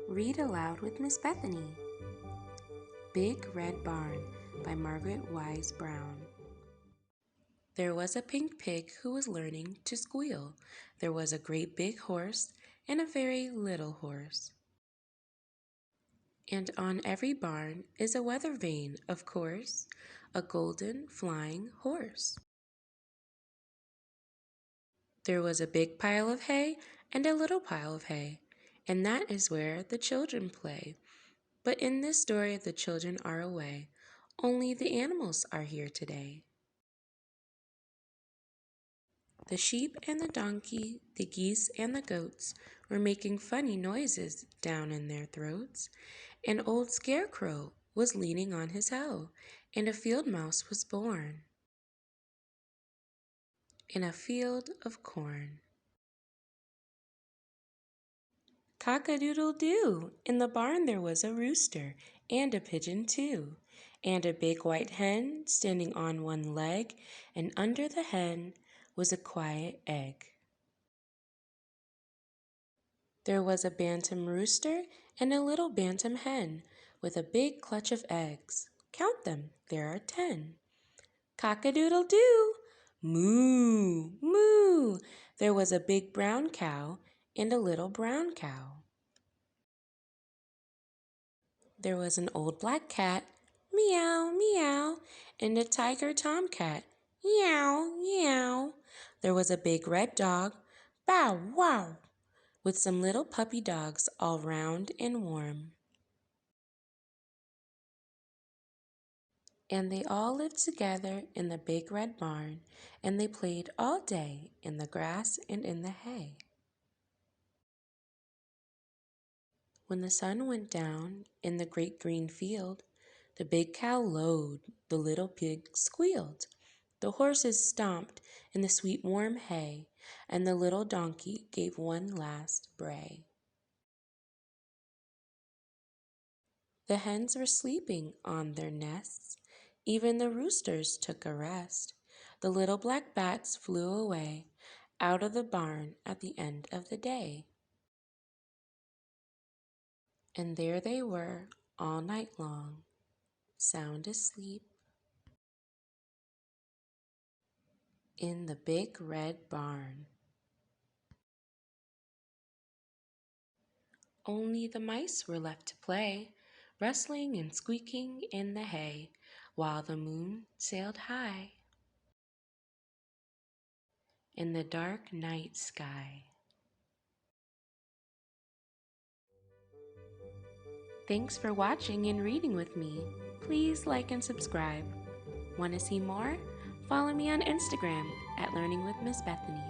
Read Aloud with Miss Bethany. Big Red Barn by Margaret Wise Brown. There was a pink pig who was learning to squeal. There was a great big horse and a very little horse. And on every barn is a weather vane, of course, a golden flying horse. There was a big pile of hay and a little pile of hay, and that is where the children play. But in this story the children are away, only the animals are here today. The sheep and the donkey, the geese and the goats were making funny noises down in their throats. An old scarecrow was leaning on his hoe, and a field mouse was born in a field of corn. Cock-a-doodle-doo! In the barn there was a rooster, and a pigeon too, and a big white hen standing on one leg, and under the hen was a quiet egg. There was a bantam rooster and a little bantam hen, with a big clutch of eggs. Count them, there are 10. Cock-a-doodle-doo! Moo! Moo! There was a big brown cow and a little brown cow. There was an old black cat, meow, meow, and a tiger tomcat, meow, meow. There was a big red dog, bow, wow, with some little puppy dogs all round and warm. And they all lived together in the big red barn, and they played all day in the grass and in the hay. When the sun went down in the great green field, the big cow lowed, the little pig squealed, the horses stomped in the sweet warm hay, and the little donkey gave one last bray. The hens were sleeping on their nests, even the roosters took a rest. The little black bats flew away out of the barn at the end of the day. And there they were all night long, sound asleep in the big red barn. Only the mice were left to play, rustling and squeaking in the hay, while the moon sailed high in the dark night sky. Thanks for watching and reading with me. Please like and subscribe. Want to see more? Follow me on Instagram at Learning with Miss Bethany.